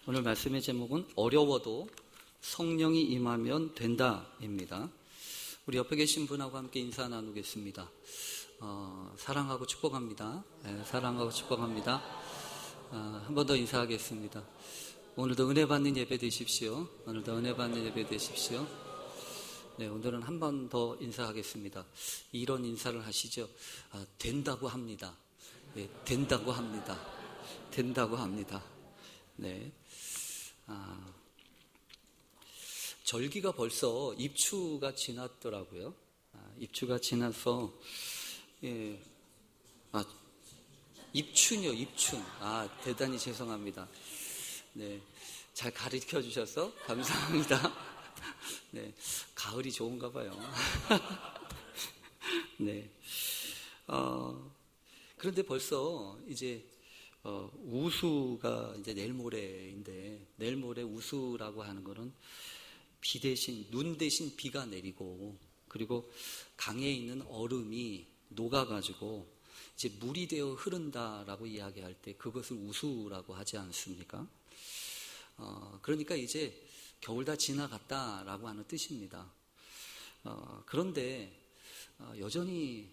오늘 말씀의 제목은 어려워도 성령이 임하면 된다입니다. 우리 옆에 계신 분하고 함께 인사 나누겠습니다. 사랑하고 축복합니다. 네, 사랑하고 축복합니다. 한 번 더 인사하겠습니다. 오늘도 은혜 받는 예배 되십시오. 오늘도 은혜 받는 예배 되십시오. 네, 오늘은 한 번 더 인사하겠습니다. 이런 인사를 하시죠. 된다고 합니다. 네, 된다고 합니다. 된다고 합니다. 네. 절기가 벌써 입추가 지났더라고요. 입추가 지나서, 예. 입춘이요, 입춘. 대단히 죄송합니다. 네. 잘 가르쳐 주셔서 감사합니다. 네. 가을이 좋은가 봐요. 네. 그런데 벌써 이제 우수가 이제 내일 모레인데, 내일 모레 우수라고 하는 거는 비 대신, 눈 대신 비가 내리고, 그리고 강에 있는 얼음이 녹아가지고 이제 물이 되어 흐른다라고 이야기할 때 그것을 우수라고 하지 않습니까? 그러니까 이제 겨울 다 지나갔다라고 하는 뜻입니다. 그런데 여전히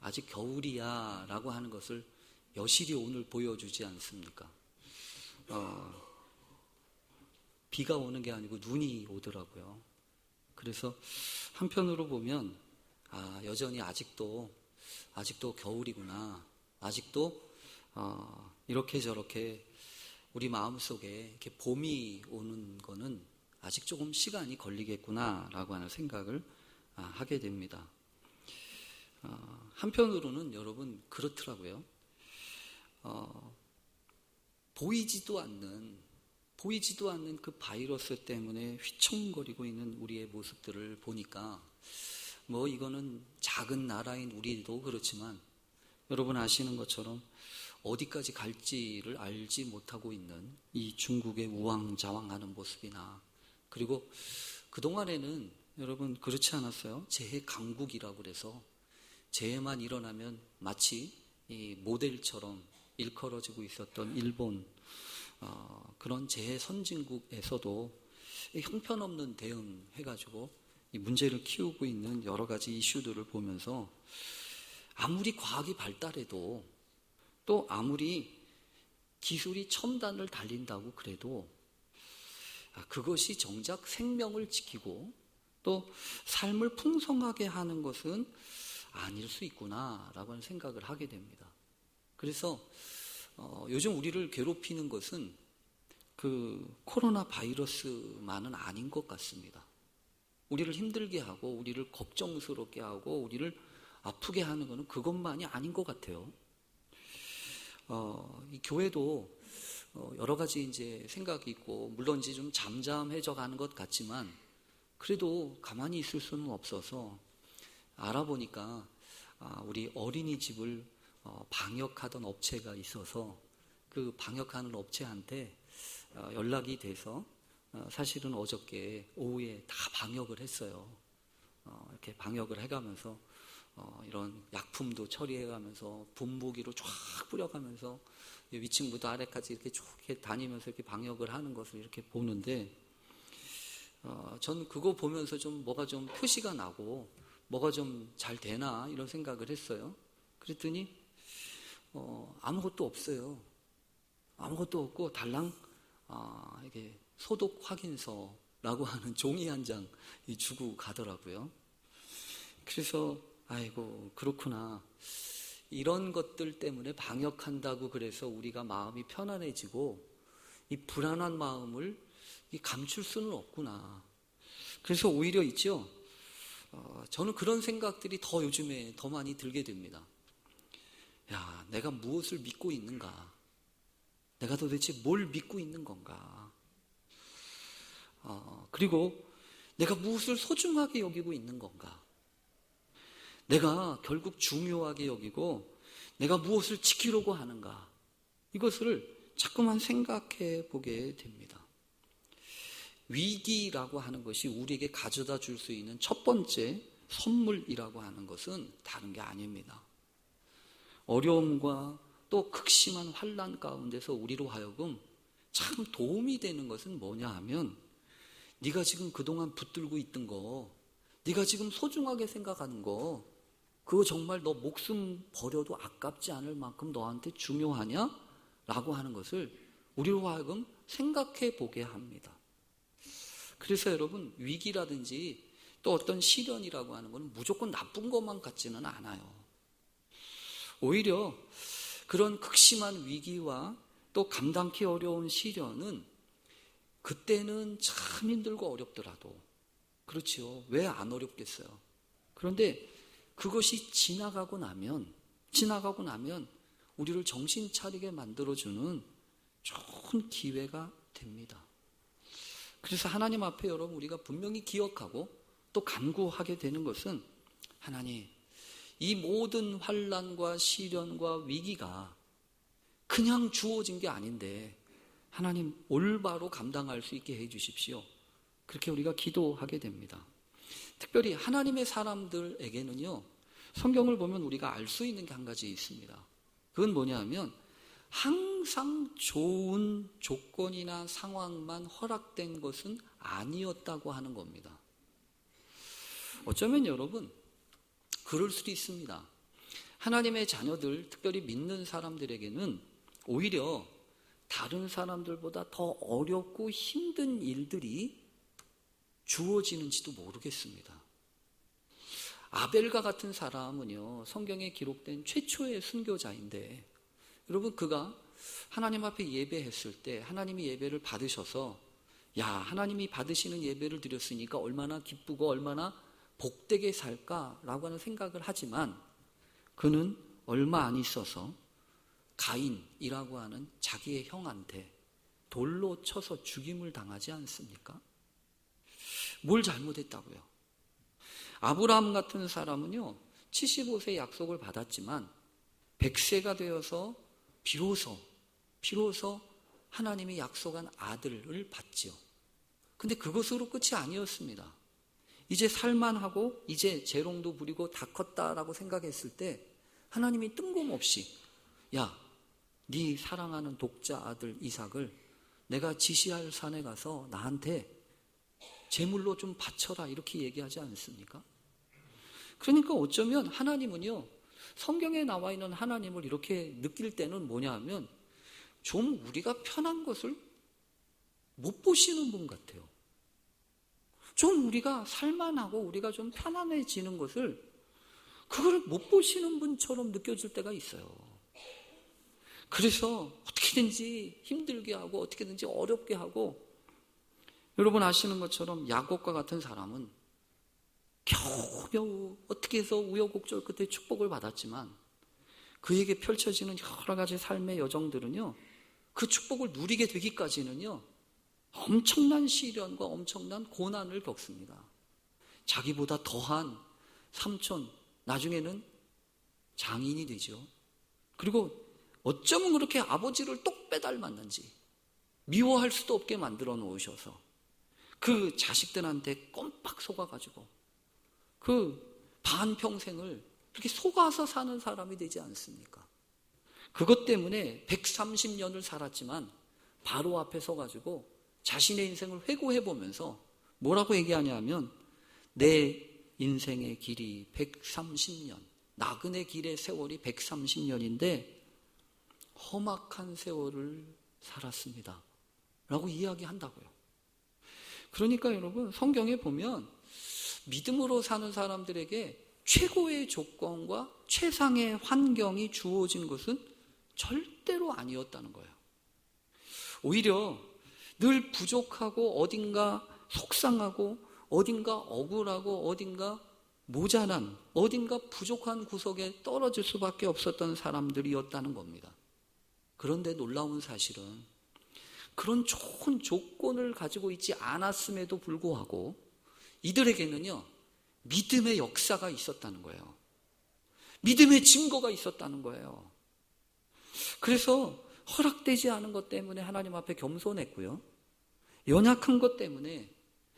아직 겨울이야 라고 하는 것을 여실히 오늘 보여주지 않습니까? 비가 오는 게 아니고 눈이 오더라고요. 그래서 한편으로 보면 여전히 아직도 겨울이구나. 아직도 이렇게 저렇게 우리 마음속에 이렇게 봄이 오는 거는 아직 조금 시간이 걸리겠구나라고 하는 생각을 하게 됩니다. 한편으로는 여러분 그렇더라고요. 보이지도 않는 그 바이러스 때문에 휘청거리고 있는 우리의 모습들을 보니까 이거는 작은 나라인 우리도 그렇지만 여러분 아시는 것처럼 어디까지 갈지를 알지 못하고 있는 이 중국의 우왕좌왕하는 모습이나, 그리고 그동안에는 여러분 그렇지 않았어요? 재해 강국이라고 그래서 재해만 일어나면 마치 이 모델처럼 일컬어지고 있었던 일본, 그런 재해 선진국에서도 형편없는 대응해가지고 이 문제를 키우고 있는 여러 가지 이슈들을 보면서 아무리 과학이 발달해도, 또 아무리 기술이 첨단을 달린다고 그래도 그것이 정작 생명을 지키고 또 삶을 풍성하게 하는 것은 아닐 수 있구나라고 하는 생각을 하게 됩니다. 그래서 요즘 우리를 괴롭히는 것은 그 코로나 바이러스만은 아닌 것 같습니다. 우리를 힘들게 하고 우리를 걱정스럽게 하고 우리를 아프게 하는 것은 그것만이 아닌 것 같아요. 이 교회도 여러 가지 이제 생각이 있고, 물론 이제 좀 잠잠해져 가는 것 같지만 그래도 가만히 있을 수는 없어서 알아보니까 우리 어린이집을 방역하던 업체가 있어서 그 방역하는 업체한테 연락이 돼서 사실은 어저께 오후에 다 방역을 했어요. 이렇게 방역을 해가면서 이런 약품도 처리해가면서 분무기로 쫙 뿌려가면서 위층부터 아래까지 이렇게 쭉 다니면서 이렇게 방역을 하는 것을 이렇게 보는데, 전 그거 보면서 좀 뭐가 좀 표시가 나고 뭐가 좀 잘 되나 이런 생각을 했어요. 그랬더니 아무것도 없어요. 아무것도 없고 달랑 이게 소독 확인서라고 하는 종이 한 장 주고 가더라고요. 그래서 아이고 그렇구나. 이런 것들 때문에 방역한다고 그래서 우리가 마음이 편안해지고 이 불안한 마음을 감출 수는 없구나. 그래서 오히려 있죠. 저는 그런 생각들이 더 요즘에 더 많이 들게 됩니다. 야, 내가 무엇을 믿고 있는가? 내가 도대체 뭘 믿고 있는 건가? 그리고 내가 무엇을 소중하게 여기고 있는 건가? 내가 결국 중요하게 여기고 내가 무엇을 지키려고 하는가? 이것을 자꾸만 생각해 보게 됩니다. 위기라고 하는 것이 우리에게 가져다 줄 수 있는 첫 번째 선물이라고 하는 것은 다른 게 아닙니다. 어려움과 또 극심한 환난 가운데서 우리로 하여금 참 도움이 되는 것은 뭐냐 하면 네가 지금 그동안 붙들고 있던 거, 네가 지금 소중하게 생각하는 거, 그거 정말 너 목숨 버려도 아깝지 않을 만큼 너한테 중요하냐? 라고 하는 것을 우리로 하여금 생각해 보게 합니다. 그래서 여러분, 위기라든지 또 어떤 시련이라고 하는 건 무조건 나쁜 것만 같지는 않아요. 오히려 그런 극심한 위기와 또 감당하기 어려운 시련은 그때는 참 힘들고 어렵더라도, 그렇지요. 왜 안 어렵겠어요? 그런데 그것이 지나가고 나면 우리를 정신 차리게 만들어주는 좋은 기회가 됩니다. 그래서 하나님 앞에 여러분 우리가 분명히 기억하고 또 간구하게 되는 것은, 하나님, 이 모든 환난과 시련과 위기가 그냥 주어진 게 아닌데 하나님 올바로 감당할 수 있게 해 주십시오. 그렇게 우리가 기도하게 됩니다. 특별히 하나님의 사람들에게는요, 성경을 보면 우리가 알 수 있는 게 한 가지 있습니다. 그건 뭐냐 하면 항상 좋은 조건이나 상황만 허락된 것은 아니었다고 하는 겁니다. 어쩌면 여러분 그럴 수도 있습니다. 하나님의 자녀들, 특별히 믿는 사람들에게는 오히려 다른 사람들보다 더 어렵고 힘든 일들이 주어지는지도 모르겠습니다. 아벨과 같은 사람은요, 성경에 기록된 최초의 순교자인데, 여러분 그가 하나님 앞에 예배했을 때 하나님이 예배를 받으셔서, 야, 하나님이 받으시는 예배를 드렸으니까 얼마나 기쁘고 얼마나 복되게 살까라고 하는 생각을 하지만, 그는 얼마 안 있어서 가인이라고 하는 자기의 형한테 돌로 쳐서 죽임을 당하지 않습니까? 뭘 잘못했다고요? 아브라함 같은 사람은요, 75세 약속을 받았지만 100세가 되어서 비로소 하나님이 약속한 아들을 받지요. 근데 그것으로 끝이 아니었습니다. 이제 살만하고 이제 재롱도 부리고 다 컸다라고 생각했을 때 하나님이 뜬금없이, 야, 네 사랑하는 독자 아들 이삭을 내가 지시할 산에 가서 나한테 제물로 좀 바쳐라, 이렇게 얘기하지 않습니까? 그러니까 어쩌면 하나님은요, 성경에 나와 있는 하나님을 이렇게 느낄 때는 뭐냐 하면 좀 우리가 편한 것을 못 보시는 분 같아요. 좀 우리가 살만하고 우리가 좀 편안해지는 것을, 그걸 못 보시는 분처럼 느껴질 때가 있어요. 그래서 어떻게든지 힘들게 하고 어떻게든지 어렵게 하고, 여러분 아시는 것처럼 야곱과 같은 사람은 겨우겨우 어떻게 해서 우여곡절 끝에 축복을 받았지만 그에게 펼쳐지는 여러 가지 삶의 여정들은요, 그 축복을 누리게 되기까지는요, 엄청난 시련과 엄청난 고난을 겪습니다. 자기보다 더한 삼촌, 나중에는 장인이 되죠. 그리고 어쩌면 그렇게 아버지를 똑 빼닮았는지 미워할 수도 없게 만들어 놓으셔서 그 자식들한테 껌빡 속아가지고 그 반평생을 그렇게 속아서 사는 사람이 되지 않습니까? 그것 때문에 130년을 살았지만 바로 앞에 서가지고 자신의 인생을 회고해보면서 뭐라고 얘기하냐면, 내 인생의 길이 130년, 나그네 길의 세월이 130년인데 험악한 세월을 살았습니다 라고 이야기한다고요. 그러니까 여러분, 성경에 보면 믿음으로 사는 사람들에게 최고의 조건과 최상의 환경이 주어진 것은 절대로 아니었다는 거예요. 오히려 늘 부족하고 어딘가 속상하고 어딘가 억울하고 어딘가 모자란, 어딘가 부족한 구석에 떨어질 수밖에 없었던 사람들이었다는 겁니다. 그런데 놀라운 사실은 그런 좋은 조건을 가지고 있지 않았음에도 불구하고 이들에게는요, 믿음의 역사가 있었다는 거예요. 믿음의 증거가 있었다는 거예요. 그래서 허락되지 않은 것 때문에 하나님 앞에 겸손했고요, 연약한 것 때문에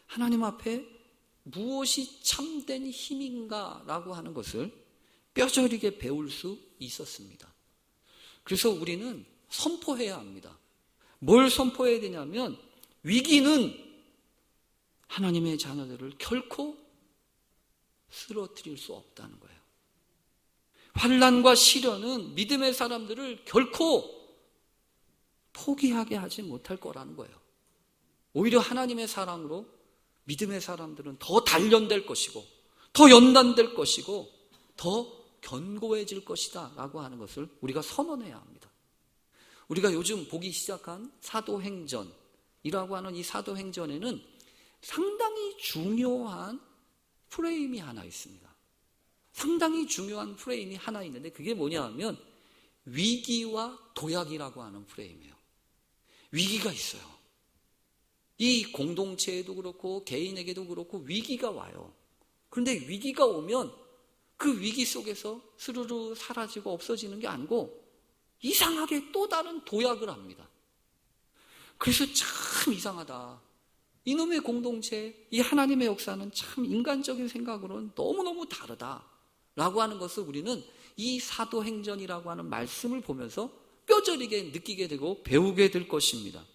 하나님 앞에 무엇이 참된 힘인가 라고 하는 것을 뼈저리게 배울 수 있었습니다. 그래서 우리는 선포해야 합니다. 뭘 선포해야 되냐면 위기는 하나님의 자녀들을 결코 쓰러뜨릴 수 없다는 거예요. 환난과 시련은 믿음의 사람들을 결코 포기하게 하지 못할 거라는 거예요. 오히려 하나님의 사랑으로 믿음의 사람들은 더 단련될 것이고 더 연단될 것이고 더 견고해질 것이다 라고 하는 것을 우리가 선언해야 합니다. 우리가 요즘 보기 시작한 사도행전이라고 하는 이 사도행전에는 상당히 중요한 프레임이 하나 있습니다. 상당히 중요한 프레임이 하나 있는데 그게 뭐냐 하면 위기와 도약이라고 하는 프레임이에요. 위기가 있어요. 이 공동체에도 그렇고 개인에게도 그렇고 위기가 와요. 그런데 위기가 오면 그 위기 속에서 스르르 사라지고 없어지는 게 아니고 이상하게 또 다른 도약을 합니다. 그래서 참 이상하다. 이놈의 공동체, 이 하나님의 역사는 참 인간적인 생각으로는 너무너무 다르다라고 하는 것을 우리는 이 사도행전이라고 하는 말씀을 보면서 뼈저리게 느끼게 되고 배우게 될 것입니다.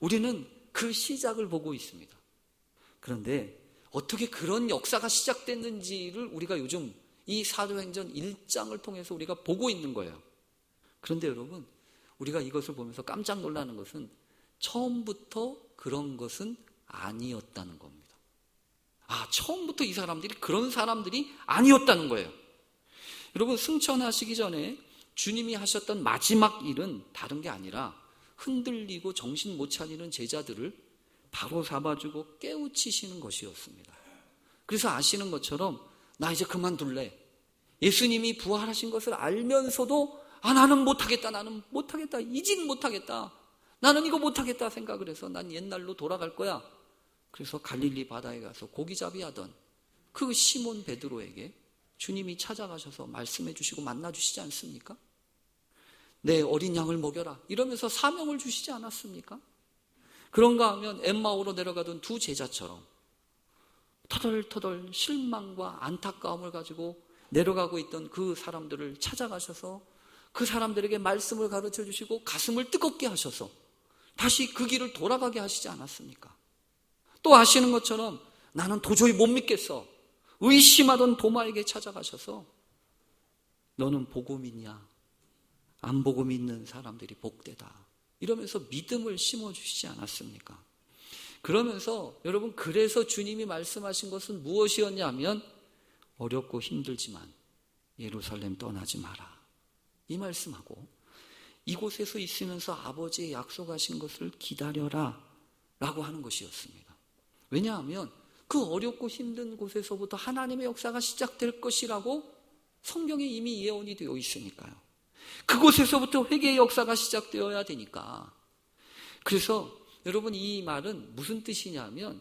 우리는 그 시작을 보고 있습니다. 그런데 어떻게 그런 역사가 시작됐는지를 우리가 요즘 이 사도행전 1장을 통해서 우리가 보고 있는 거예요. 그런데 여러분, 우리가 이것을 보면서 깜짝 놀라는 것은 처음부터 그런 것은 아니었다는 겁니다. 처음부터 이 사람들이 그런 사람들이 아니었다는 거예요. 여러분, 승천하시기 전에 주님이 하셨던 마지막 일은 다른 게 아니라 흔들리고 정신 못 차리는 제자들을 바로 잡아주고 깨우치시는 것이었습니다. 그래서 아시는 것처럼 나 이제 그만둘래. 예수님이 부활하신 것을 알면서도 나는 못하겠다. 나는 못하겠다. 이진 못하겠다. 나는 이거 못하겠다 생각을 해서 난 옛날로 돌아갈 거야. 그래서 갈릴리 바다에 가서 고기잡이 하던 그 시몬 베드로에게 주님이 찾아가셔서 말씀해 주시고 만나 주시지 않습니까? 내 어린 양을 먹여라 이러면서 사명을 주시지 않았습니까? 그런가 하면 엠마오로 내려가던 두 제자처럼 터덜터덜 실망과 안타까움을 가지고 내려가고 있던 그 사람들을 찾아가셔서 그 사람들에게 말씀을 가르쳐 주시고 가슴을 뜨겁게 하셔서 다시 그 길을 돌아가게 하시지 않았습니까? 또 아시는 것처럼 나는 도저히 못 믿겠어. 의심하던 도마에게 찾아가셔서 너는 보고 믿냐? 안 보고 믿는 사람들이 복되다. 이러면서 믿음을 심어주시지 않았습니까? 그러면서 여러분, 그래서 주님이 말씀하신 것은 무엇이었냐면 어렵고 힘들지만 예루살렘 떠나지 마라. 이 말씀하고 이곳에서 있으면서 아버지의 약속하신 것을 기다려라 라고 하는 것이었습니다. 왜냐하면 그 어렵고 힘든 곳에서부터 하나님의 역사가 시작될 것이라고 성경에 이미 예언이 되어 있으니까요. 그곳에서부터 회개의 역사가 시작되어야 되니까. 그래서 여러분, 이 말은 무슨 뜻이냐면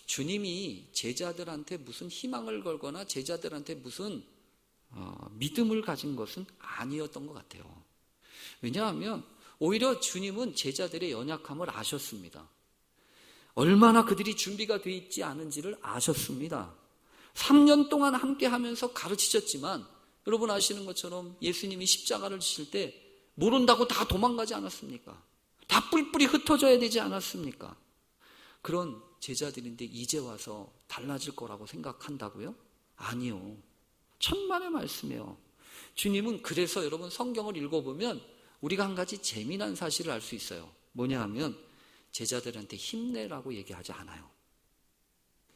주님이 제자들한테 무슨 희망을 걸거나 제자들한테 무슨 믿음을 가진 것은 아니었던 것 같아요. 왜냐하면 오히려 주님은 제자들의 연약함을 아셨습니다. 얼마나 그들이 준비가 되어 있지 않은지를 아셨습니다. 3년 동안 함께 하면서 가르치셨지만 여러분 아시는 것처럼 예수님이 십자가를 지실 때 모른다고 다 도망가지 않았습니까? 다 뿔뿔이 흩어져야 되지 않았습니까? 그런 제자들인데 이제 와서 달라질 거라고 생각한다고요? 아니요. 천만의 말씀이에요. 주님은 그래서 여러분 성경을 읽어보면 우리가 한 가지 재미난 사실을 알 수 있어요. 뭐냐 하면 제자들한테 힘내라고 얘기하지 않아요.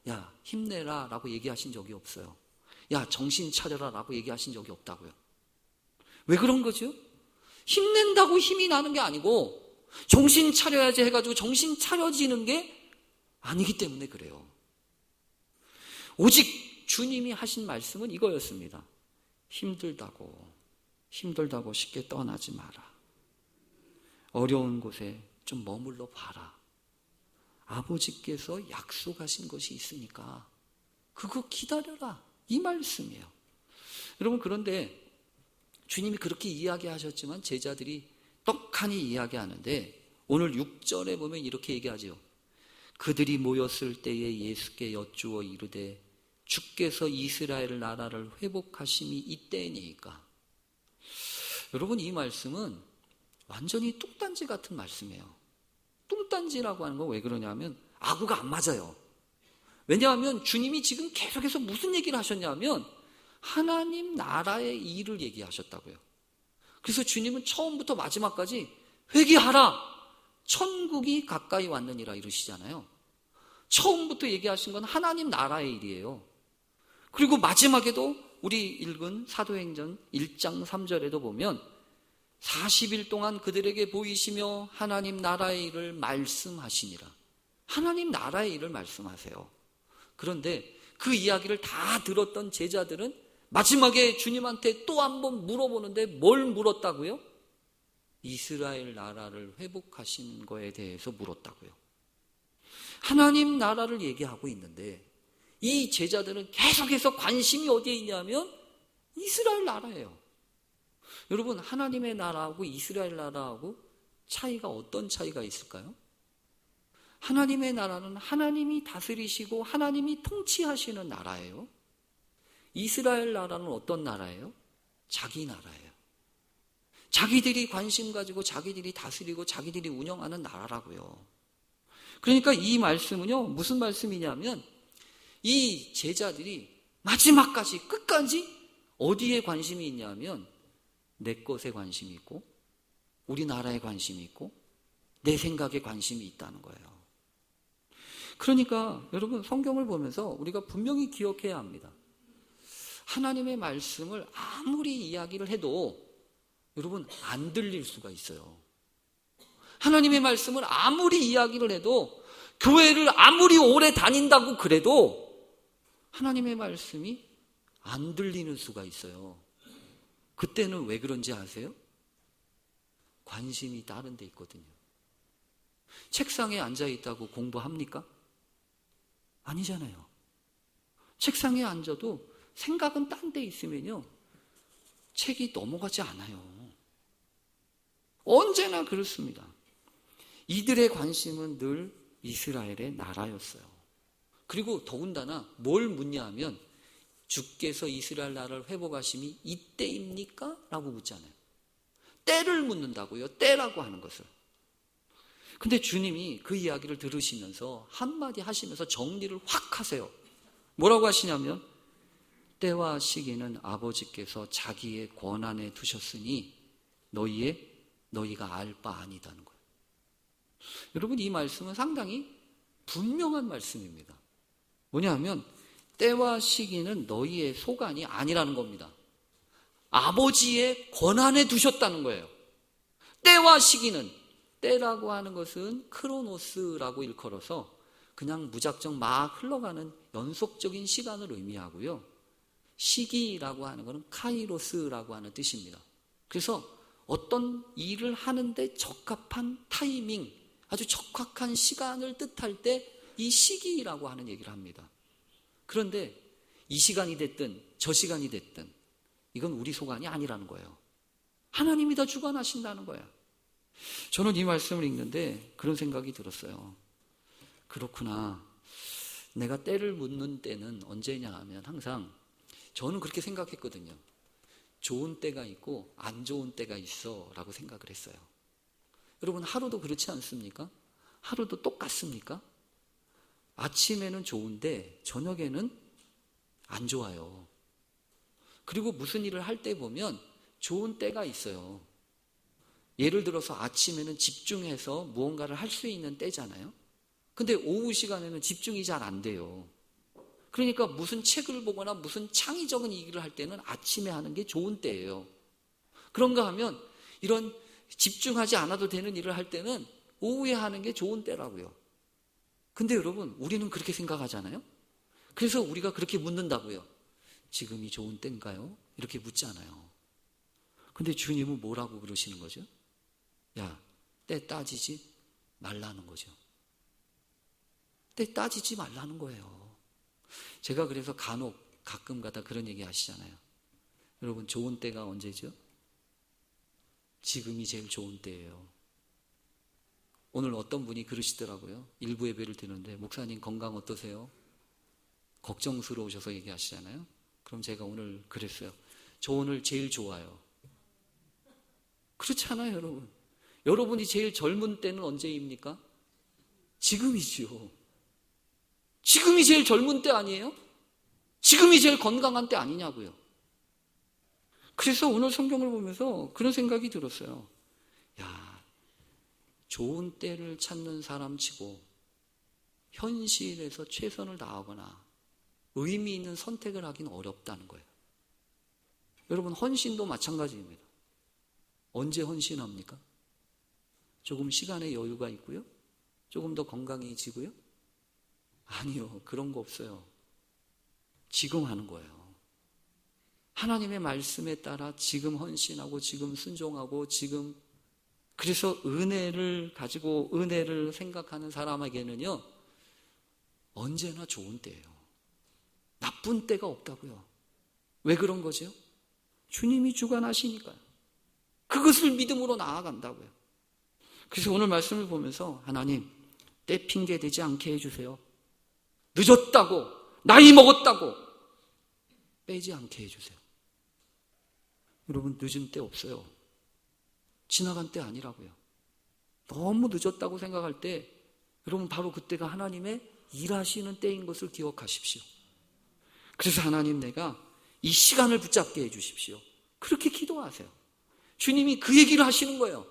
야, 힘내라 라고 얘기하신 적이 없어요. 야, 정신 차려라 라고 얘기하신 적이 없다고요. 왜 그런 거죠? 힘낸다고 힘이 나는 게 아니고 정신 차려야지 해가지고 정신 차려지는 게 아니기 때문에 그래요. 오직 주님이 하신 말씀은 이거였습니다. 힘들다고 쉽게 떠나지 마라. 어려운 곳에 좀 머물러 봐라. 아버지께서 약속하신 것이 있으니까 그거 기다려라. 이 말씀이에요. 여러분, 그런데 주님이 그렇게 이야기하셨지만 제자들이 떡하니 이야기하는데 오늘 6절에 보면 이렇게 얘기하죠. 그들이 모였을 때에 예수께 여쭈어 이르되 주께서 이스라엘 나라를 회복하심이 이때니까. 여러분, 이 말씀은 완전히 뚱딴지 같은 말씀이에요. 뚱딴지라고 하는 건 왜 그러냐면 아구가 안 맞아요. 왜냐하면 주님이 지금 계속해서 무슨 얘기를 하셨냐면 하나님 나라의 일을 얘기하셨다고요. 그래서 주님은 처음부터 마지막까지 회개하라, 천국이 가까이 왔느니라 이러시잖아요. 처음부터 얘기하신 건 하나님 나라의 일이에요. 그리고 마지막에도 우리 읽은 사도행전 1장 3절에도 보면 40일 동안 그들에게 보이시며 하나님 나라의 일을 말씀하시니라. 하나님 나라의 일을 말씀하세요. 그런데 그 이야기를 다 들었던 제자들은 마지막에 주님한테 또 한 번 물어보는데 뭘 물었다고요? 이스라엘 나라를 회복하신 거에 대해서 물었다고요. 하나님 나라를 얘기하고 있는데 이 제자들은 계속해서 관심이 어디에 있냐면 이스라엘 나라예요. 여러분, 하나님의 나라하고 이스라엘 나라하고 차이가 어떤 차이가 있을까요? 하나님의 나라는 하나님이 다스리시고 하나님이 통치하시는 나라예요. 이스라엘 나라는 어떤 나라예요? 자기 나라예요. 자기들이 관심 가지고 자기들이 다스리고 자기들이 운영하는 나라라고요. 그러니까 이 말씀은요, 무슨 말씀이냐면 이 제자들이 마지막까지 끝까지 어디에 관심이 있냐면 내 것에 관심이 있고 우리나라에 관심이 있고 내 생각에 관심이 있다는 거예요. 그러니까 여러분, 성경을 보면서 우리가 분명히 기억해야 합니다. 하나님의 말씀을 아무리 이야기를 해도 여러분 안 들릴 수가 있어요. 하나님의 말씀을 아무리 이야기를 해도 교회를 아무리 오래 다닌다고 그래도 하나님의 말씀이 안 들리는 수가 있어요. 그때는 왜 그런지 아세요? 관심이 다른 데 있거든요. 책상에 앉아 있다고 공부합니까? 아니잖아요. 책상에 앉아도 생각은 딴 데 있으면요, 책이 넘어가지 않아요. 언제나 그렇습니다. 이들의 관심은 늘 이스라엘의 나라였어요. 그리고 더군다나 뭘 묻냐 하면 주께서 이스라엘 나라를 회복하심이 이때입니까? 라고 묻잖아요. 때를 묻는다고요. 때라고 하는 것을. 근데 주님이 그 이야기를 들으시면서 한마디 하시면서 정리를 확 하세요. 뭐라고 하시냐면 때와 시기는 아버지께서 자기의 권한에 두셨으니 너희가 알 바 아니다는 거예요. 여러분, 이 말씀은 상당히 분명한 말씀입니다. 뭐냐면 때와 시기는 너희의 소관이 아니라는 겁니다. 아버지의 권한에 두셨다는 거예요. 때와 시기는, 때라고 하는 것은 크로노스라고 일컬어서 그냥 무작정 막 흘러가는 연속적인 시간을 의미하고요. 시기라고 하는 것은 카이로스라고 하는 뜻입니다. 그래서 어떤 일을 하는데 적합한 타이밍, 아주 적확한 시간을 뜻할 때 이 시기라고 하는 얘기를 합니다. 그런데 이 시간이 됐든 저 시간이 됐든 이건 우리 소관이 아니라는 거예요. 하나님이 다 주관하신다는 거예요. 저는 이 말씀을 읽는데 그런 생각이 들었어요. 그렇구나. 내가 때를 묻는 때는 언제냐 하면 항상 저는 그렇게 생각했거든요. 좋은 때가 있고 안 좋은 때가 있어 라고 생각을 했어요. 여러분, 하루도 그렇지 않습니까? 하루도 똑같습니까? 아침에는 좋은데 저녁에는 안 좋아요. 그리고 무슨 일을 할 때 보면 좋은 때가 있어요. 예를 들어서 아침에는 집중해서 무언가를 할 수 있는 때잖아요. 근데 오후 시간에는 집중이 잘 안 돼요. 그러니까 무슨 책을 보거나 무슨 창의적인 일을 할 때는 아침에 하는 게 좋은 때예요. 그런가 하면 이런 집중하지 않아도 되는 일을 할 때는 오후에 하는 게 좋은 때라고요. 근데 여러분, 우리는 그렇게 생각하잖아요. 그래서 우리가 그렇게 묻는다고요. 지금이 좋은 때인가요? 이렇게 묻잖아요. 근데 주님은 뭐라고 그러시는 거죠? 야, 때 따지지 말라는 거죠. 때 따지지 말라는 거예요. 제가 그래서 간혹 가끔 가다 그런 얘기 하시잖아요. 여러분, 좋은 때가 언제죠? 지금이 제일 좋은 때예요. 오늘 어떤 분이 그러시더라고요. 일부 예배를 드리는데 목사님 건강 어떠세요? 걱정스러우셔서 얘기하시잖아요. 그럼 제가 오늘 그랬어요. 저 오늘 제일 좋아요. 그렇지 않아요, 여러분? 여러분이 제일 젊은 때는 언제입니까? 지금이지요. 지금이 제일 젊은 때 아니에요? 지금이 제일 건강한 때 아니냐고요. 그래서 오늘 성경을 보면서 그런 생각이 들었어요. 야, 좋은 때를 찾는 사람치고 현실에서 최선을 다하거나 의미 있는 선택을 하기는 어렵다는 거예요. 여러분, 헌신도 마찬가지입니다. 언제 헌신합니까? 조금 시간의 여유가 있고요? 조금 더 건강해지고요? 아니요, 그런 거 없어요. 지금 하는 거예요. 하나님의 말씀에 따라 지금 헌신하고 지금 순종하고 지금, 그래서 은혜를 가지고 은혜를 생각하는 사람에게는요, 언제나 좋은 때예요. 나쁜 때가 없다고요. 왜 그런 거죠? 주님이 주관하시니까요. 그것을 믿음으로 나아간다고요. 그래서 오늘 말씀을 보면서 하나님, 때 핑계 대지 않게 해주세요. 늦었다고, 나이 먹었다고 빼지 않게 해주세요. 여러분, 늦은 때 없어요. 지나간 때 아니라고요. 너무 늦었다고 생각할 때 여러분, 바로 그때가 하나님의 일하시는 때인 것을 기억하십시오. 그래서 하나님, 내가 이 시간을 붙잡게 해주십시오. 그렇게 기도하세요. 주님이 그 얘기를 하시는 거예요.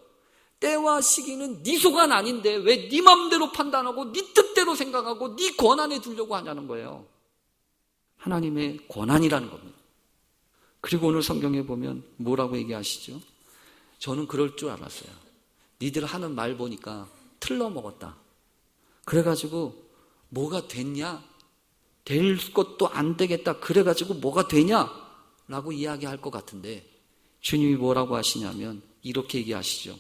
때와 시기는 네 소관 아닌데 왜 네 맘대로 판단하고 네 뜻대로 생각하고 네 권한에 두려고 하냐는 거예요. 하나님의 권한이라는 겁니다. 그리고 오늘 성경에 보면 뭐라고 얘기하시죠? 저는 그럴 줄 알았어요. 니들 하는 말 보니까 틀러먹었다. 그래가지고 뭐가 됐냐? 될 것도 안 되겠다. 그래가지고 뭐가 되냐? 라고 이야기할 것 같은데 주님이 뭐라고 하시냐면 이렇게 얘기하시죠.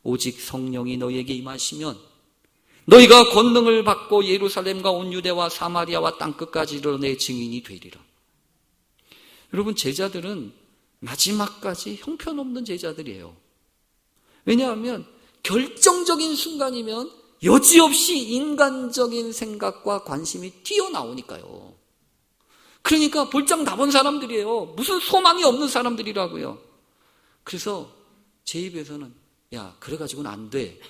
오직 성령이 너희에게 임하시면 너희가 권능을 받고 예루살렘과 온 유대와 사마리아와 땅끝까지 이르러 내 증인이 되리라. 여러분, 제자들은 마지막까지 형편없는 제자들이에요. 왜냐하면 결정적인 순간이면 여지없이 인간적인 생각과 관심이 튀어나오니까요. 그러니까 볼장 다 본 사람들이에요. 무슨 소망이 없는 사람들이라고요. 그래서 제 입에서는 야, 그래가지고는 안 돼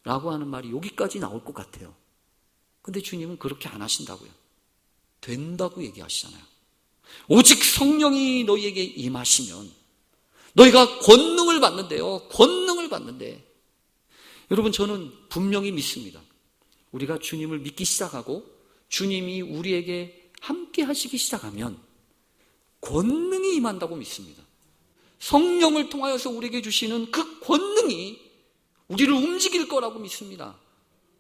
라고 하는 말이 여기까지 나올 것 같아요. 근데 주님은 그렇게 안 하신다고요. 된다고 얘기하시잖아요. 오직 성령이 너희에게 임하시면 너희가 권능을 받는데요. 권능을 받는데 여러분, 저는 분명히 믿습니다. 우리가 주님을 믿기 시작하고 주님이 우리에게 함께 하시기 시작하면 권능이 임한다고 믿습니다. 성령을 통하여서 우리에게 주시는 그 권능이 우리를 움직일 거라고 믿습니다.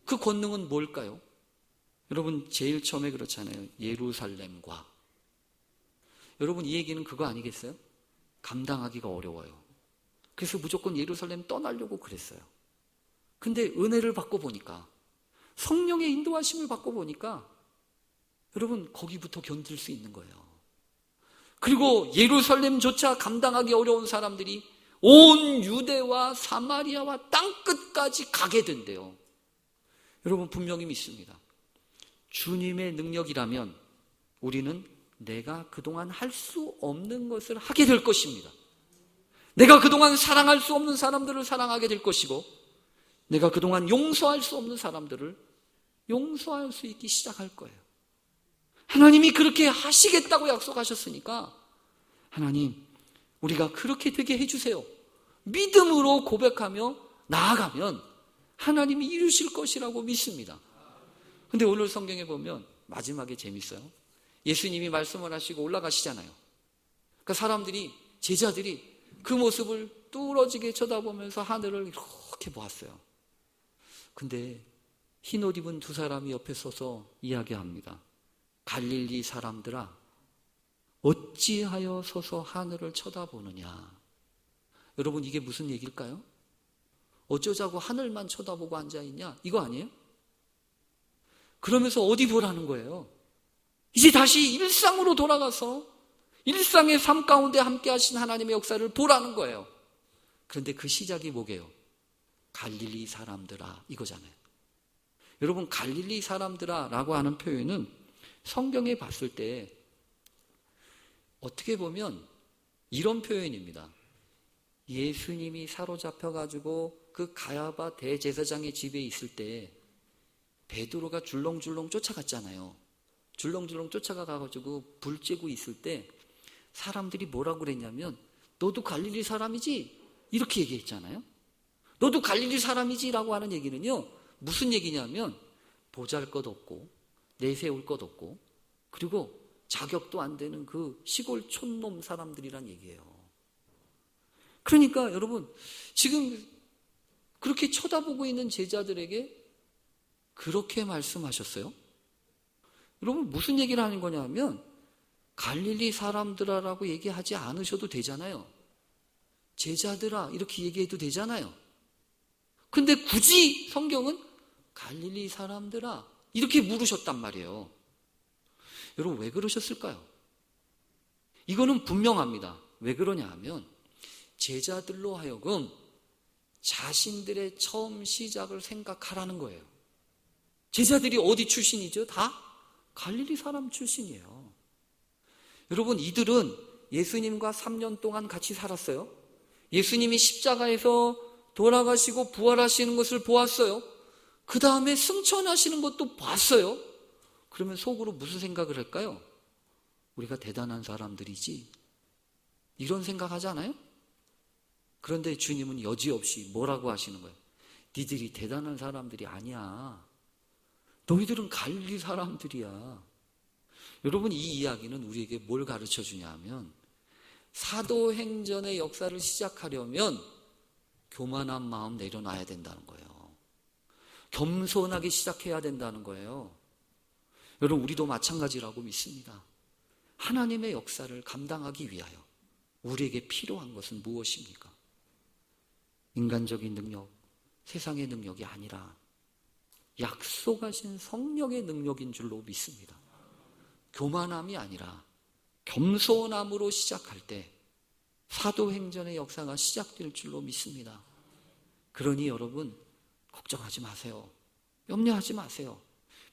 그 권능은 뭘까요? 여러분, 제일 처음에 그렇잖아요. 예루살렘과. 여러분, 이 얘기는 그거 아니겠어요? 감당하기가 어려워요. 그래서 무조건 예루살렘 떠나려고 그랬어요. 근데 은혜를 받고 보니까, 성령의 인도하심을 받고 보니까 여러분, 거기부터 견딜 수 있는 거예요. 그리고 예루살렘조차 감당하기 어려운 사람들이 온 유대와 사마리아와 땅끝까지 가게 된대요. 여러분, 분명히 믿습니다. 주님의 능력이라면 우리는 내가 그동안 할 수 없는 것을 하게 될 것입니다. 내가 그동안 사랑할 수 없는 사람들을 사랑하게 될 것이고 내가 그동안 용서할 수 없는 사람들을 용서할 수 있기 시작할 거예요. 하나님이 그렇게 하시겠다고 약속하셨으니까 하나님, 우리가 그렇게 되게 해주세요. 믿음으로 고백하며 나아가면 하나님이 이루실 것이라고 믿습니다. 근데 오늘 성경에 보면 마지막에 재밌어요. 예수님이 말씀을 하시고 올라가시잖아요. 그러니까 사람들이, 제자들이 그 모습을 뚫어지게 쳐다보면서 하늘을 이렇게 보았어요. 근데 흰옷 입은 두 사람이 옆에 서서 이야기합니다. 갈릴리 사람들아, 어찌하여 서서 하늘을 쳐다보느냐. 여러분, 이게 무슨 얘기일까요? 어쩌자고 하늘만 쳐다보고 앉아있냐? 이거 아니에요? 그러면서 어디 보라는 거예요? 이제 다시 일상으로 돌아가서 일상의 삶 가운데 함께 하신 하나님의 역사를 보라는 거예요. 그런데 그 시작이 뭐게요? 갈릴리 사람들아, 이거잖아요. 여러분, 갈릴리 사람들아 라고 하는 표현은 성경에 봤을 때 어떻게 보면 이런 표현입니다. 예수님이 사로잡혀가지고 그 가야바 대제사장의 집에 있을 때 베드로가 줄렁줄렁 쫓아갔잖아요. 줄렁줄렁 쫓아가가지고 불 쬐고 있을 때 사람들이 뭐라고 그랬냐면 너도 갈릴리 사람이지? 이렇게 얘기했잖아요. 너도 갈릴리 사람이지? 라고 하는 얘기는요, 무슨 얘기냐면 보잘것없고 내세울 것 없고 그리고 자격도 안 되는 그 시골 촌놈 사람들이란 얘기예요. 그러니까 여러분, 지금 그렇게 쳐다보고 있는 제자들에게 그렇게 말씀하셨어요? 여러분, 무슨 얘기를 하는 거냐면 갈릴리 사람들아라고 얘기하지 않으셔도 되잖아요. 제자들아 이렇게 얘기해도 되잖아요. 근데 굳이 성경은 갈릴리 사람들아 이렇게 물으셨단 말이에요. 여러분, 왜 그러셨을까요? 이거는 분명합니다. 왜 그러냐 하면 제자들로 하여금 자신들의 처음 시작을 생각하라는 거예요. 제자들이 어디 출신이죠? 다 갈릴리 사람 출신이에요. 여러분, 이들은 예수님과 3년 동안 같이 살았어요. 예수님이 십자가에서 돌아가시고 부활하시는 것을 보았어요. 그 다음에 승천하시는 것도 봤어요. 그러면 속으로 무슨 생각을 할까요? 우리가 대단한 사람들이지, 이런 생각하지 않아요? 그런데 주님은 여지없이 뭐라고 하시는 거예요? 니들이 대단한 사람들이 아니야. 너희들은 갈릴리 사람들이야. 여러분, 이 이야기는 우리에게 뭘 가르쳐 주냐 하면 사도행전의 역사를 시작하려면 교만한 마음 내려놔야 된다는 거예요. 겸손하게 시작해야 된다는 거예요. 여러분, 우리도 마찬가지라고 믿습니다. 하나님의 역사를 감당하기 위하여 우리에게 필요한 것은 무엇입니까? 인간적인 능력, 세상의 능력이 아니라 약속하신 성령의 능력인 줄로 믿습니다. 교만함이 아니라 겸손함으로 시작할 때 사도행전의 역사가 시작될 줄로 믿습니다. 그러니 여러분, 걱정하지 마세요. 염려하지 마세요.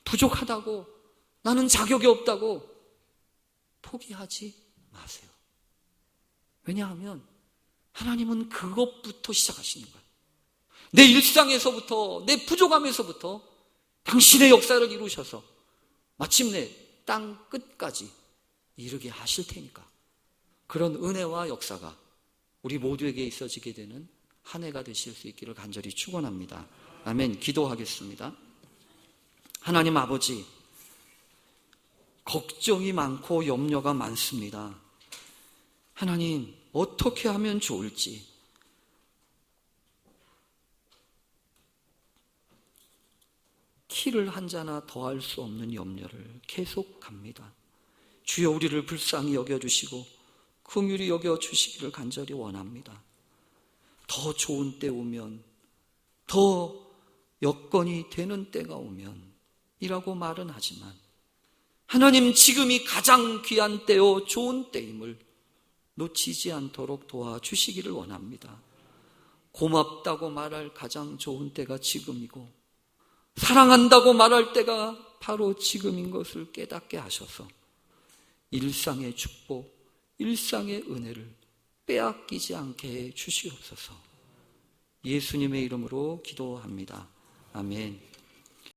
부족하다고, 나는 자격이 없다고 포기하지 마세요. 왜냐하면 하나님은 그것부터 시작하시는 거예요. 내 일상에서부터, 내 부족함에서부터 당신의 역사를 이루셔서 마침내 땅 끝까지 이르게 하실 테니까, 그런 은혜와 역사가 우리 모두에게 있어지게 되는 한 해가 되실 수 있기를 간절히 축원합니다. 아멘. 기도하겠습니다. 하나님 아버지, 걱정이 많고 염려가 많습니다. 하나님, 어떻게 하면 좋을지, 키를 한 자나 더할 수 없는 염려를 계속 갑니다. 주여, 우리를 불쌍히 여겨주시고 긍휼히 여겨주시기를 간절히 원합니다. 더 좋은 때 오면, 더 여건이 되는 때가 오면 이라고 말은 하지만 하나님, 지금이 가장 귀한 때요 좋은 때임을 놓치지 않도록 도와주시기를 원합니다. 고맙다고 말할 가장 좋은 때가 지금이고 사랑한다고 말할 때가 바로 지금인 것을 깨닫게 하셔서 일상의 축복, 일상의 은혜를 빼앗기지 않게 해 주시옵소서. 예수님의 이름으로 기도합니다. 아멘.